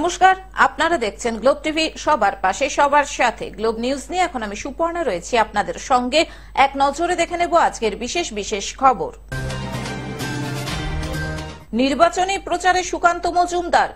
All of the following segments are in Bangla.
নমস্কার, আপনারা দেখছেন গ্লোব টিভি, সবার পাশে সবার সাথে। গ্লোব নিউজ নিয়ে এখন আমি সুপর্ণা রয়েছি আপনাদের সঙ্গে। এক নজরে দেখে নেব আজকের বিশেষ বিশেষ খবর। নির্বাচনী প্রচারে সুকান্ত মজুমদার,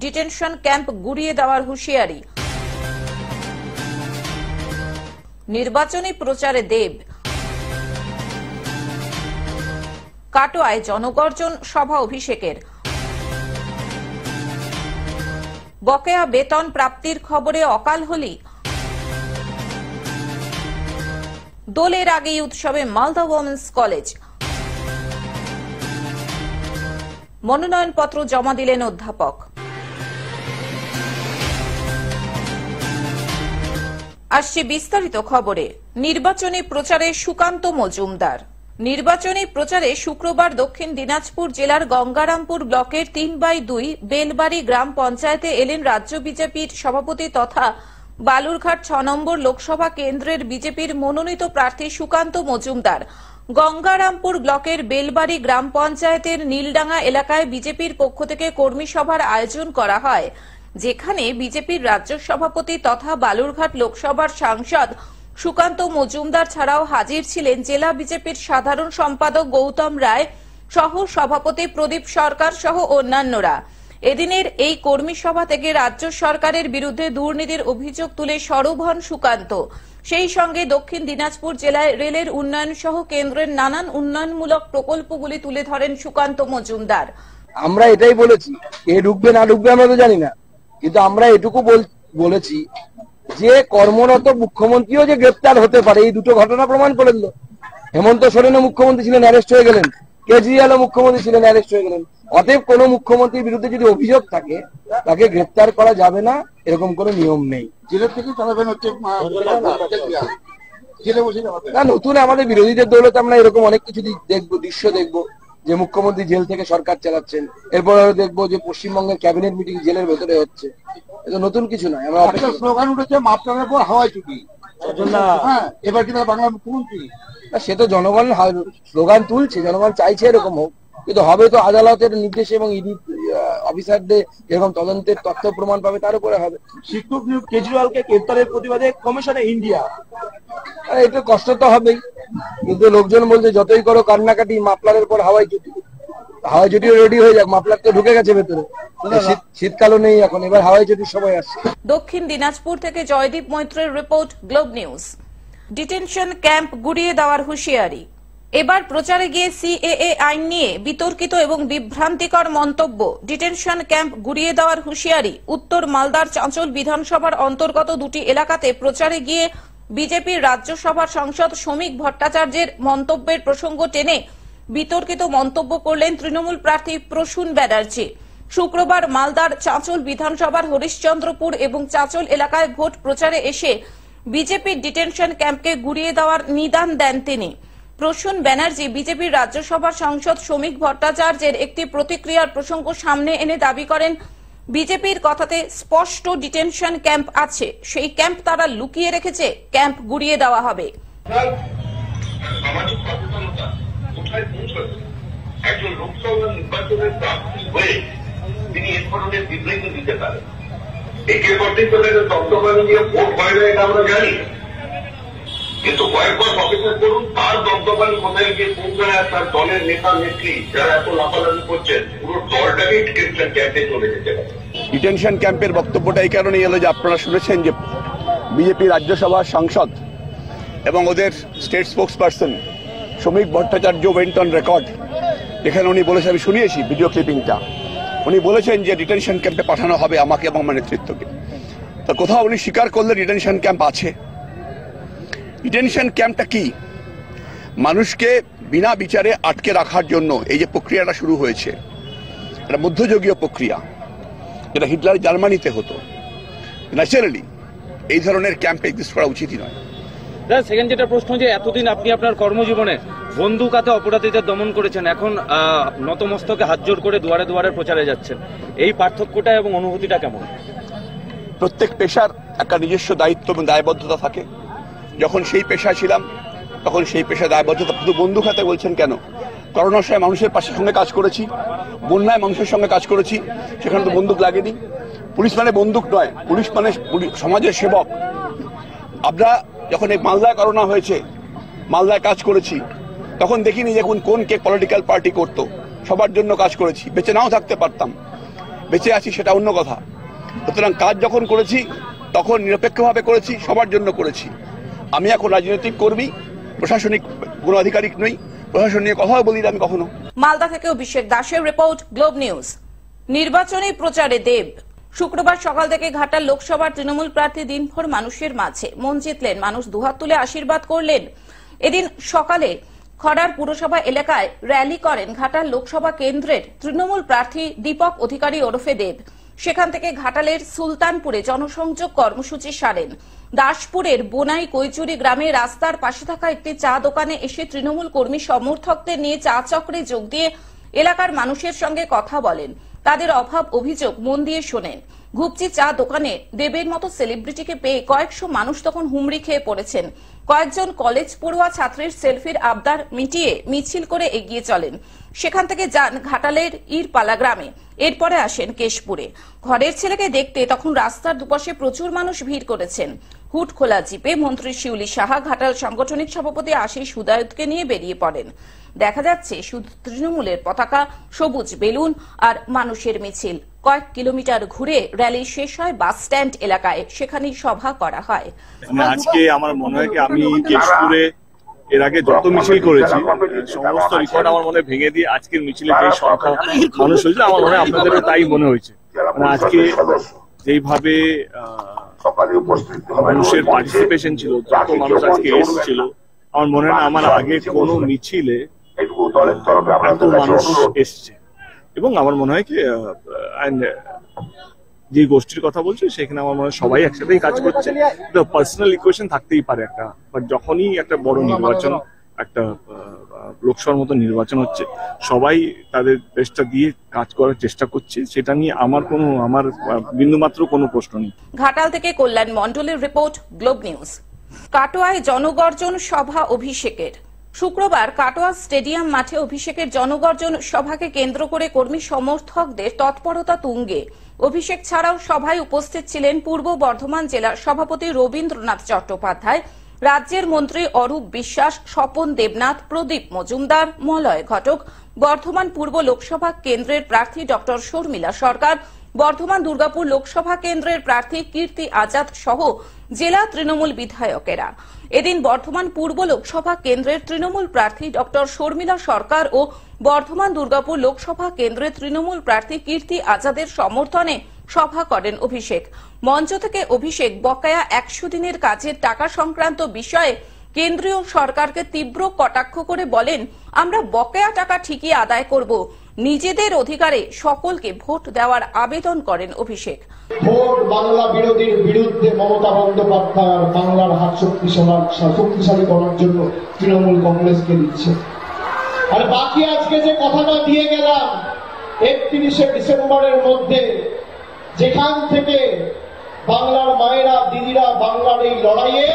ডিটেনশন ক্যাম্প গুড়িয়ে দেওয়ার হুঁশিয়ারি। নির্বাচনী প্রচারে দেব, কাটোয়ায় জনগর্জন সভা অভিষেকের। বকেয়া বেতন প্রাপ্তির খবরে অকাল হলি। দোলের আগেই উৎসবে মালদা ওমেন্স কলেজ। মনোনয়নপত্র জমা দিলেন অধ্যাপক। আসছে বিস্তারিত খবরে। নির্বাচনী প্রচারে সুকান্ত মজুমদার। নির্বাচনী প্রচারে শুক্রবার দক্ষিণ দিনাজপুর জেলার গঙ্গারামপুর ব্লকের 3/2 বেলবাড়ি গ্রাম পঞ্চায়েতে এলেন রাজ্য বিজেপির সভাপতি তথা বালুরঘাট 6 নম্বর লোকসভা কেন্দ্রের বিজেপির মনোনীত প্রার্থী সুকান্ত মজুমদার। গঙ্গারামপুর ব্লকের বেলবাড়ি গ্রাম পঞ্চায়েতের নীলডাঙ্গা এলাকায় বিজেপির পক্ষ থেকে কর্মী সভার আয়োজন করা হয়, যেখানে বিজেপির রাজ্য সভাপতি তথা বালুরঘাট লোকসভার সাংসদ সুকান্ত মজুমদার ছাড়াও হাজির ছিলেন জেলা বিজেপির সাধারণ সম্পাদক গৌতম রায়, সহ সভাপতি প্রদীপ সরকার সহ অন্যান্যরা। এদিনের এই কর্মী সভা থেকে রাজ্য সরকারের বিরুদ্ধে দুর্নীতির অভিযোগ তুলে সরব হন সুকান্ত। সেই সঙ্গে দক্ষিণ দিনাজপুর জেলায় রেলের উন্নয়ন সহ কেন্দ্রের নানান উন্নয়নমূলক প্রকল্পগুলি তুলে ধরেন সুকান্ত মজুমদার। আমরা এটাই বলেছি, কে ঢুকবে না ঢুকবে আমরা তো জানি না, কিন্তু আমরা এটুকু বলেছি যে কর্মরত মুখ্যমন্ত্রীও যে গ্রেপ্তার হতে পারে, এই দুটো ঘটনা প্রমাণ করে দিল। হেমন্ত সোরেনও মুখ্যমন্ত্রী ছিলেন, অ্যারেস্ট হয়ে গেলেন। কেজরিওয়ালও মুখ্যমন্ত্রী ছিলেন, অ্যারেস্ট হয়ে গেলেন। অতএব কোন মুখ্যমন্ত্রীর বিরুদ্ধে যদি অভিযোগ থাকে তাকে গ্রেপ্তার করা যাবে না, এরকম কোনো নিয়ম নেই। না, নতুন আমাদের বিরোধীদের দৌলতে আমরা এরকম অনেক কিছু দেখবো, দৃশ্য দেখবো যে মুখ্যমন্ত্রী জেল থেকে সরকার চালাচ্ছেন। এরপর দেখবো যে পশ্চিমবঙ্গের ক্যাবিনেট মিটিং জেলের ভেতরে হচ্ছে। এটা নতুন কিছু নয়। আমরা স্লোগান উঠেছে মাপটানের পর হাওয়াই চুটি, এবার কি বাংলা মুখ্যমন্ত্রী? সে তো জনগণ স্লোগান তুলছে, জনগণ চাইছে এরকম হোক, কিন্তু হবে তো আদালতের নির্দেশে এবং ইডি অফিসারদের এরকম তদন্তের তথ্য প্রমাণ পাবে, তার উপরে হবে। শিক্ষক নিয়োগ কেজরিওয়ালকে গ্রেপ্তারের প্রতিবাদে কমিশনে ইন্ডিয়া। একটু কষ্ট তো হবেই, কিন্তু লোকজন বলছে যতই করো কান্নাকাটি, মাফলারের পর হাওয়াই চুটি। হাওয়াই চুটিও রেডি হয়ে যাক, মাফলার তো ঢুকে গেছে ভেতরে, শীতকালও নেই এখন, এবার হাওয়াই চুটির সময় আসছে। দক্ষিণ দিনাজপুর থেকে জয়দীপ মৈত্রের report, Globe News. Detention camp গুড়িয়ে দেওয়ার হুঁশিয়ারি। এবার প্রচারে গিয়ে সিএএ আইন নিয়ে বিতর্কিত এবং বিভ্রান্তিকর মন্তব্য। ডিটেনশন ক্যাম্প গুড়িয়ে দেওয়ার হুঁশিয়ারি। উত্তর মালদার চাঁচল বিধানসভার অন্তর্গত দুটি এলাকাতে প্রচারে গিয়ে বিজেপির রাজ্যসভার সাংসদ শ্রমিক ভট্টাচার্যের মন্তব্যের প্রসঙ্গ টেনে বিতর্কিত মন্তব্য করলেন তৃণমূল প্রার্থী প্রসূন ব্যানার্জি। শুক্রবার মালদার চাঁচল বিধানসভার হরিশ্চন্দ্রপুর এবং চাঁচল এলাকায় ভোট প্রচারে এসে বিজেপির ডিটেনশন ক্যাম্পকে গুড়িয়ে দেওয়ার নিদান দেন তিনি। প্রসূন ব্যানার্জি বিজেপির রাজ্যসভার সাংসদ শ্রমিক ভট্টাচার্যের একটি প্রতিক্রিয়ার প্রসঙ্গ সামনে এনে দাবি করেন, বিজেপির কথাতে স্পষ্ট ডিটেনশন ক্যাম্প আছে, সেই ক্যাম্প তারা লুকিয়ে রেখেছে, ক্যাম্প গুড়িয়ে দেওয়া হবে। একজন লোকসভা নির্বাচনের প্রার্থী হয়ে তিনি এ ধরনের বিবৃতি দিতে পারেন। একে পর্যন্ত দপ্তবাণী নিয়ে ভোট হয় না, এটা আমরা জানি, কিন্তু কয়েকবার অপেক্ষা করুন, তার দপ্তবাণী কোথায় গিয়ে পৌঁছায়, তার দলের নেতা নেত্রী যারা এত লাফালাফি করছেন, পুরো দলটাকেই ডিটেনশন ক্যাম্পে চলে যেতে পারে। ডিটেনশন ক্যাম্পের বক্তব্যটা এই কারণে এলো যে আপনারা শুনেছেন যে বিজেপি রাজ্যসভার সাংসদ এবং ওদের স্টেট স্পোক্স পার্সন শ্রমিক ভট্টাচার্য ওয়েন্ট অন রেকর্ড, এখানে উনি বলেছেন, আমি শুনিয়েছি ভিডিও ক্লিপিংটা, উনি বলেছেন যে ডিটেনশন ক্যাম্পে পাঠানো হবে আমাকে এবং আমার নেতৃত্বকে। তো কোথাও উনি স্বীকার করলে ডিটেনশন ক্যাম্প আছে। ডিটেনশন ক্যাম্পটা কি? মানুষকে বিনা বিচারে আটকে রাখার জন্য এই যে প্রক্রিয়াটা শুরু হয়েছে, এটা মধ্যযুগীয় প্রক্রিয়া, যেটা হিটলার জার্মানিতে হতো। ন্যাচারালি এই ধরনের ক্যাম্প এক্সিস্ট করা উচিতই নয়। সেকেন্ড যেটা প্রশ্ন, যে এতদিন আপনি আপনার কর্মজীবনে বন্দুক হাতে অপরাধীদের দমন করেছেন, এখন নতমস্তকে হাত জোড় করে দুয়ারে দুয়ারে প্রচারে যাচ্ছেন, এই পার্থক্যটা এবং অনুভূতিটা কেমন? প্রত্যেক পেশার একটা নিজস্ব দায়িত্ব এবং দায়বদ্ধতা থাকে। যখন সেই পেশায় ছিলাম তখন সেই পেশায় দায়বদ্ধতা, শুধু বন্দুক হাতে বলছেন কেন, করোনার সময় মানুষের পাশের সঙ্গে কাজ করেছি, বন্যায় মানুষের সঙ্গে কাজ করেছি, সেখানে তো বন্দুক লাগেনি। পুলিশ মানে বন্দুক নয়, পুলিশ মানে সমাজের সেবক। আমরা যখন এই মালদায় করোনা হয়েছে, মালদায় কাজ করেছি, তখন দেখিনি যে কোন কে পলিটিক্যাল পার্টি করতো। সবার জন্য কাজ করেছি, বেঁচে নাও থাকতে পারতাম, বেঁচে আছি সেটা অন্য কথা। সুতরাং কাজ যখন করেছি তখন নিরপেক্ষভাবে করেছি, সবার জন্য করেছি। আমি এখন রাজনৈতিক কর্মী, প্রশাসনিক কোনো আধিকারিক নই, প্রশাসন নিয়ে কথাও বলি না আমি কখনো। মালদা থেকে অভিষেক দাসের রিপোর্ট, গ্লোব নিউজ। নির্বাচনী প্রচারে দেব। শুক্রবার সকাল থেকে ঘাটাল লোকসভার তৃণমূল প্রার্থী দিনভর মানুষের মাঝে মন জিতলেন, মানুষ দুহাত তুলে আশীর্বাদ করলেন। এদিন সকালে খড়ার পুরসভা এলাকায় র্যালি করেন ঘাটাল লোকসভা কেন্দ্রের তৃণমূল প্রার্থী দীপক অধিকারী ওরফে দেব। সেখান থেকে ঘাটালের সুলতানপুরে জনসংযোগ কর্মসূচি সারেন। দাসপুরের বোনাই কৈচুরি গ্রামে রাস্তার পাশে থাকা একটি চা দোকানে এসে তৃণমূল কর্মী সমর্থকদের নিয়ে চা চক্রে যোগ দিয়ে এলাকার মানুষের সঙ্গে কথা বলেন, তাদের অভাব অভিযোগ মন দিয়ে শোনেন। ঘুপচি চা দোকানে দেবের মতো সেলিব্রিটিকে পেয়ে কয়েকশো মানুষ তখন হুমড়ি খেয়ে পড়েছেন। কয়েকজন কলেজ পড়ুয়া ছাত্রীর সেলফির আবদার মিটিয়ে মিছিল করে এগিয়ে চলেন। সেখান থেকে যান ঘাটালের ইরপালা গ্রামে, এরপরে আসেন কেশপুরে। ঘরের ছেলেকে দেখতে তখন রাস্তার দুপাশে প্রচুর মানুষ ভিড় করেছেন। হুট খোলা জিপে মন্ত্রী শিউলি সাহা, ঘাটাল সাংগঠনিক সভাপতি আশিস হুদায়ুতকে নিয়ে বেরিয়ে পড়েন। দেখা যাচ্ছে শুধু তৃণমূলের পতাকা, সবুজ বেলুন আর মানুষের মিছিল। কয়েক কিলোমিটার ঘুরে র্যালি শেষ হয় বাস স্ট্যান্ড এলাকায়, সেখানেই সভা করা হয়। আজকে আমার মনে হয় কি আমি কেশপুরে এর আগে যত মিছিল করেছি সমস্ত রেকর্ড আমার মনে ভেঙে দিয়ে আজকের মিছিলে যে সংখ্যা মানুষ হয়েছে আমার মনে হয় আপনাদেরও তাই মনে হয়েছে। মানে আজকে যেইভাবে মানুষের পার্টিসিপেশন ছিল, যত মানুষ আজকে এসেছিল, আমার মনে হয় না আমার আগে কোনো মিছিলে এত মানুষ এসছে। এবং আমার মনে হয় কি যে গোষ্ঠীর কথা বলছি সেখানে আমার মনে হয় সবাই একসাথেই কাজ করছে। পার্সোনাল ইকুয়েশন থাকতেই পারে একটা, বাট যখনই একটা বড় নির্বাচন, একটা লোকসভার মতো নির্বাচন হচ্ছে, সবাই তাদের চেষ্টা দিয়ে কাজ করার চেষ্টা করছে। সেটা নিয়ে আমার বিন্দুমাত্র কোনো প্রশ্ন নেই। ঘাটাল থেকে কল্যাণ মণ্ডলের রিপোর্ট, গ্লোব নিউজ। কাটোয়ায় জনগর্জন সভা অভিষেকের। শুক্রবার কাটোয়া স্টেডিয়াম মাঠে অভিষেকের জনগর্জন সভাকে কেন্দ্র করে কর্মী সমর্থকদের তৎপরতা তুঙ্গে। অভিষেক ছাড়াও সভায় উপস্থিত ছিলেন পূর্ব বর্ধমান জেলার সভাপতি রবীন্দ্রনাথ চট্টোপাধ্যায়, রাজ্যের মন্ত্রী অরূপ বিশ্বাস, স্বপন দেবনাথ, প্রদীপ মজুমদার, মলয় ঘটক, বর্ধমান পূর্ব লোকসভা কেন্দ্রের প্রার্থী ডক্টর শর্মিলা সরকার, বর্ধমান দুর্গাপুর লোকসভা কেন্দ্রের প্রার্থী কীর্তি আজাদ সহ জেলা তৃণমূল বিধায়কেরা। এদিন বর্ধমান পূর্ব লোকসভা কেন্দ্রের তৃণমূল প্রার্থী ডক্টর শর্মিলা সরকার ও বর্ধমান দুর্গাপুর লোকসভা কেন্দ্রের তৃণমূল প্রার্থী কীর্তি আজাদের সমর্থনে সভা করেন অভিষেক। মঞ্চ থেকে অভিষেক বকেয়া 100 দিনের কাজের টাকা সংক্রান্ত বিষয়ে কেন্দ্রীয় সরকারকে তীব্র কটাক্ষ করে বলেন, আমরা বকেয়া টাকা ঠিকই আদায় করব, নিজেদের অধিকারে সকলকে ভোট দেওয়ার আবেদন করেন অভিষেক। ভোট বাংলা বিরোধীর বিরুদ্ধে মমতা বন্দ্যোপাধ্যায় বাংলার হাত শক্তিশালী করার জন্য তৃণমূল কংগ্রেসকে দিচ্ছে। আর বাকি আজকে যে কথাটা দিয়ে গেলাম 31শে ডিসেম্বরের মধ্যে, যেখান থেকে বাংলার মায়েরা দিদিরা বাংলার এই লড়াইয়ে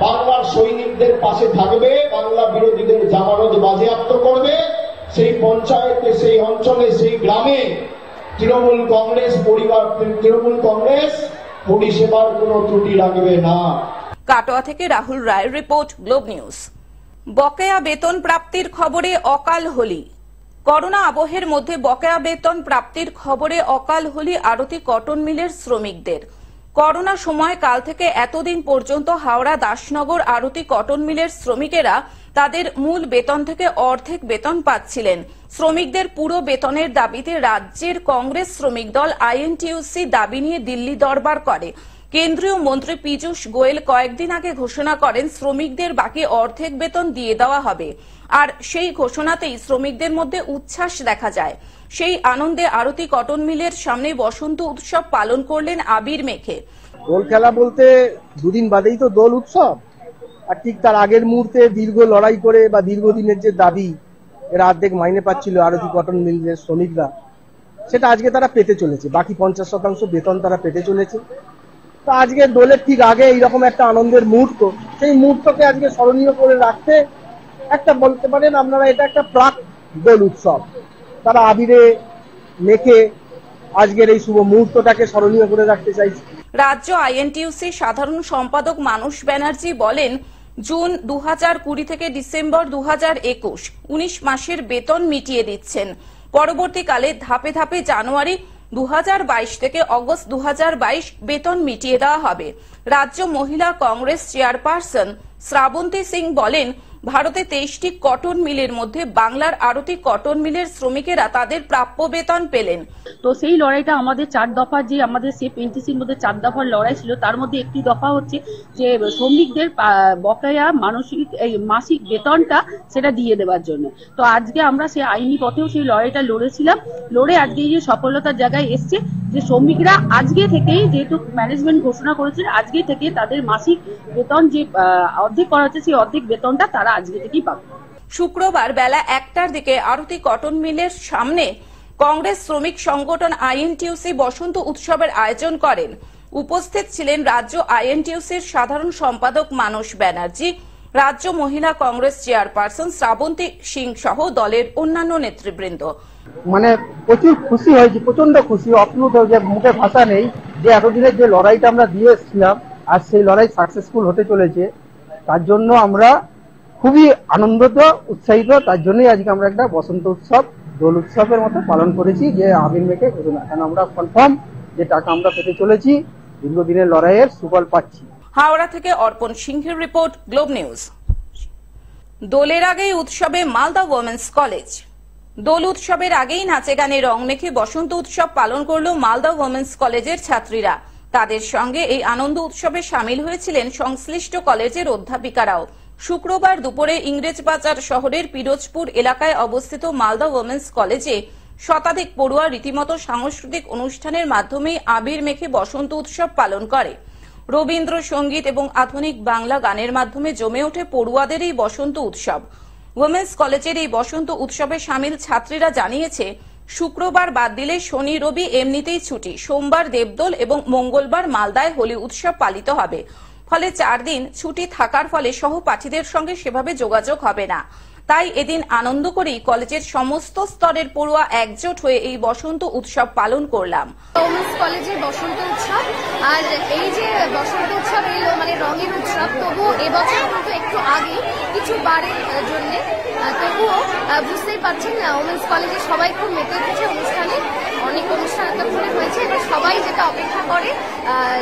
বাংলার সৈনিকদের পাশে থাকবে, বাংলা বিরোধীদের জামানত বাজেয়াপ্ত করবে, সেই পঞ্চায়েতে, সেই অঞ্চলে, সেই গ্রামে তৃণমূল কংগ্রেস পরিষেবার কোনো ত্রুটি রাখবে না। কাটোয়া থেকে রাহুল রায়ের রিপোর্ট, গ্লোব নিউজ। বকেয়া বেতন প্রাপ্তির খবরে অকাল হোলি। করোনা আবহের মধ্যে বকেয়া বেতন প্রাপ্তির খবরে অকাল হোলি আরতি কটন মিলের শ্রমিকদের। করোনা সময় কাল থেকে এতদিন পর্যন্ত হাওড়া দাসনগর আরতি কটন মিলের শ্রমিকেরা তাদের মূল বেতন থেকে অর্ধেক বেতন পাচ্ছিলেন। শ্রমিকদের পুরো বেতনের দাবিতে রাজ্যের কংগ্রেস শ্রমিক দল আইএনটিইউসি দাবি নিয়ে দিল্লি দরবার করে। কেন্দ্রীয় মন্ত্রী পীযূষ গোয়েল কয়েকদিন আগে ঘোষণা করেন শ্রমিকদের বাকি অর্ধেক বেতন দিয়ে দেওয়া হবে। আর সেই ঘোষণাতেই শ্রমিকদের মধ্যে উচ্ছ্বাস দেখা যায়। সেই আনন্দে আরতি কটন মিলের সামনে বসন্ত উৎসব পালন করলেন আবির মেখে। দোল খেলা বলতে দুদিন বাদেই তো দোল উৎসব, আর ঠিক তার আগের মুহূর্তে দীর্ঘ লড়াই করে বা দীর্ঘদিনের যে দাবি, এরা অর্ধেক মাইনে পাচ্ছিল আরতি কটন মিলের শ্রমিকরা, সেটা আজকে তারা পেতে চলেছে। বাকি 50% বেতন তারা পেতে চলেছে। তো আজকে দোলের ঠিক আগে এইরকম একটা আনন্দের মুহূর্ত, সেই মুহূর্তকে আজকে স্মরণীয় করে রাখতে একটা বলতে পারেন আপনারা এটা একটা প্রাক দোল উৎসব। তারা আবিরে মেখে আজকের এই শুভ মুহূর্তটাকে স্মরণীয় করে রাখতে চাইছে। রাজ্য আইএনটিইউসি সাধারণ সম্পাদক মানস ব্যানার্জি বলেন, জুন 2020 থেকে ডিসেম্বর 2021 19 মাসের বেতন মিটিয়ে দিচ্ছেন। পরবর্তীকালে ধাপে ধাপে জানুয়ারি 2022 থেকে অগস্ট 2022 বেতন মিটিয়ে দেওয়া হবে। রাজ্য মহিলা কংগ্রেস চেয়ারপারসন শ্রাবন্তী সিং বলেন, ভারতে 23টি কটন মিলের মধ্যে বাংলার 8টি কটন মিলের শ্রমিকেরা তাদের প্রাপ্য বেতন পেলেন। তো সেই লড়াইটা আমাদের 4 দফা, যে আমাদের সেফ এনটিসির মধ্যে 4 দফার লড়াই ছিল, তার মধ্যে একটি দফা হচ্ছে যে শ্রমিকদের বকেয়া মাসিক বেতনটা সেটা দিয়ে দেওয়ার জন্য। তো আজকে আমরা সেই আইনি পথেও সেই লড়াইটা লড়েছিলাম, লড়ে আজকে এই যে সফলতার জায়গায় এসছে যে শ্রমিকরা আজকে থেকেই, যেহেতু ম্যানেজমেন্ট ঘোষণা করেছে আজকে থেকে তাদের মাসিক বেতন যে অর্ধেক করা হচ্ছে সেই অর্ধেক বেতনটা তারা আজকে থেকেই পাবে। শুক্রবার বেলা 1টার দিকে আরতি কটন মিলের সামনে কংগ্রেস শ্রমিক সংগঠন আইএনটিইউসি বসন্ত উৎসবের আয়োজন করেন। উপস্থিত ছিলেন রাজ্য আইএনটিইউসির সাধারণ সম্পাদক মানস ব্যানার্জি, রাজ্য মহিলা কংগ্রেস চেয়ারপারসন শ্রাবন্তী সিং সহ দলের অন্যান্য নেতৃবৃন্দ। মানে প্রচুর খুশি হয়েছি, প্রচন্ড খুশি, অপ্লুত, যে মুখে ভাষা নেই যে এতদিনের যে লড়াইটা আমরা দিয়ে এসেছিলাম আর সেই লড়াই সাকসেসফুল হতে চলেছে। তার জন্য আমরা খুবই আনন্দিত, উৎসাহিত। তার জন্যই আজকে আমরা একটা বসন্ত উৎসব, দোল উৎসবের মতো পালন করেছি, যে আবির মেখে ঘোষণা। কারণ আমরা কনফার্ম যে টাকা আমরা পেতে চলেছি, দীর্ঘদিনের লড়াইয়ের সুফল পাচ্ছি। হাওড়া থেকে অর্পণ সিংহের রিপোর্ট, গ্লোব নিউজ। দোলের আগেই উৎসবে মালদা ওমেন্স কলেজ। দোল উৎসবের আগেই নাচে গানে রং মেখে বসন্ত উৎসব পালন করল মালদা ওমেন্স কলেজের ছাত্রীরা। তাদের সঙ্গে এই আনন্দ উৎসবে সামিল হয়েছিলেন সংশ্লিষ্ট কলেজের অধ্যাপিকারাও। শুক্রবার দুপুরে ইংরেজবাজার শহরের পিরোজপুর এলাকায় অবস্থিত মালদা ওমেন্স কলেজে শতাধিক পড়ুয়া রীতিমতো সাংস্কৃতিক অনুষ্ঠানের মাধ্যমে আবির মেখে বসন্ত উৎসব পালন করে। রবীন্দ্রসঙ্গীত এবং আধুনিক বাংলা গানের মাধ্যমে জমে ওঠে পড়ুয়াদের এই বসন্ত উৎসব। ওমেন্স কলেজের এই বসন্ত উৎসবে সামিল ছাত্রীরা জানিয়েছে, শুক্রবার বাদ দিলে শনি রবি এমনিতেই ছুটি, সোমবার দেবদোল এবং মঙ্গলবার মালদায় হোলি উৎসব পালিত হবে। ফলে 4 দিন ছুটি থাকার ফলে সহপাঠীদের সঙ্গে সেভাবে যোগাযোগ হবে না। তাই এদিন আনন্দ করেই কলেজের সমস্ত স্তরের পড়ুয়া একজোট হয়ে এই বসন্ত উৎসব পালন করলাম। ওমেন্স কলেজের বসন্ত উৎসব, আর এই যে বসন্ত উৎসব এলো মানে রঙের উৎসব, তবুও এবছর কিন্তু একটু আগে কিছু বারের জন্য, তবুও বুঝতেই পারছেন না ওমেন্স কলেজে সবাই খুব মেতে উঠেছে অনুষ্ঠানে। অনেক অনুষ্ঠান এতক্ষণে হয়েছে, এবার সবাই যেটা অপেক্ষা করে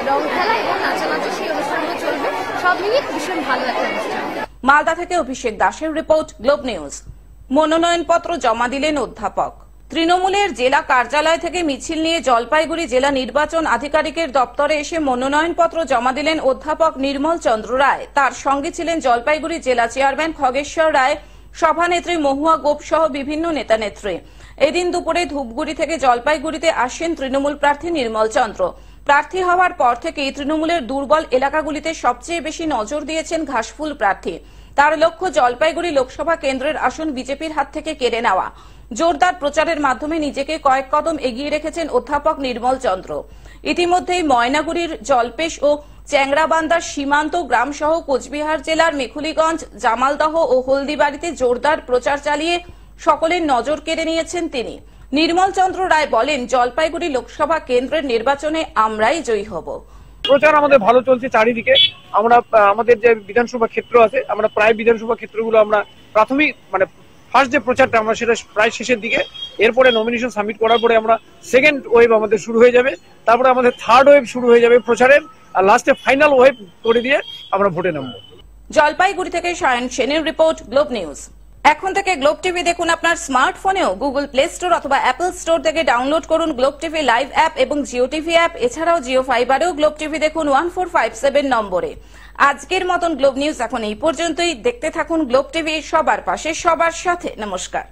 রং খেলা এবং নাচানাচি, সেই অনুষ্ঠানগুলো চলবে। সব মিলিয়ে ভীষণ ভালো একটা অনুষ্ঠান। মালদা থেকে অভিষেক দাসের রিপোর্ট, গ্লোব নিউজ। মনোনয়নপত্র জমা দিলেন অধ্যাপক। তৃণমূলের জেলা কার্যালয় থেকে মিছিল নিয়ে জলপাইগুড়ি জেলা নির্বাচন আধিকারিকের দপ্তরে এসে মনোনয়নপত্র জমা দিলেন অধ্যাপক নির্মল চন্দ্র রায়। তার সঙ্গে ছিলেন জলপাইগুড়ি জেলা চেয়ারম্যান খগেশ্বর রায়, সভানেত্রী মহুয়া গোপ সহ বিভিন্ন নেতা নেত্রী। এদিন দুপুরে ধূপগুড়ি থেকে জলপাইগুড়িতে আসেন তৃণমূল প্রার্থী নির্মল চন্দ্র। প্রার্থী হওয়ার পর থেকেই তৃণমূলের দুর্বল এলাকাগুলিতে সবচেয়ে বেশি নজর দিয়েছেন ঘাসফুল প্রার্থী। তার লক্ষ্য জলপাইগুড়ি লোকসভা কেন্দ্রের আসন বিজেপির হাত থেকে কেড়ে নেওয়া। জোরদার প্রচারের মাধ্যমে নিজেকে কয়েক কদম এগিয়ে রেখেছেন অধ্যাপক নির্মল চন্দ্র। ইতিমধ্যেই ময়নাগুড়ির জলপেশ ও চ্যাংরাবান্ধার সীমান্ত গ্রাম সহ কোচবিহার জেলার মেখুলিগঞ্জ, জামালদহ ও হলদিবাড়িতে জোরদার প্রচার চালিয়ে সকলের নজর কেড়ে নিয়েছেন তিনি। নির্মল চন্দ্র রায় বলেন, জলপাইগুড়ি লোকসভা কেন্দ্রের নির্বাচনে আমরাই জয়ী হব। প্রচার আমাদের ভালো চলছে চারিদিকে। আমরা আমাদের যে বিধানসভা ক্ষেত্র আছে, আমরা প্রায় বিধানসভা ক্ষেত্রগুলো আমরা প্রাথমিক মানে ফার্স্ট যে প্রচারটা আমরা সেটা প্রায় শেষের দিকে। এরপরে নমিনেশন সাবমিট করার পরে আমরা সেকেন্ড ওয়েভ আমাদের শুরু হয়ে যাবে, তারপরে আমাদের থার্ড ওয়েভ শুরু হয়ে যাবে প্রচারের, আর লাস্টে ফাইনাল ওয়েভ করে দিয়ে আমরা ভোটে নামবো। জলপাইগুড়ি থেকে সায়ন সেনের রিপোর্ট, গ্লোব নিউজ। এখন থেকে গ্লোব টিভি দেখুন আপনার স্মার্টফোনেও। গুগল প্লে স্টোর অথবা অ্যাপল স্টোর থেকে ডাউনলোড করুন গ্লোব টিভি লাইভ অ্যাপ এবং জিও টিভি অ্যাপ। এছাড়াও জিও ফাইবারেও গ্লোব টিভি দেখুন 1457 নম্বরে। আজকের মতন গ্লোব নিউজ এখন এই পর্যন্তই। দেখতে থাকুন গ্লোব টিভি, সবার পাশে সবার সাথে। নমস্কার।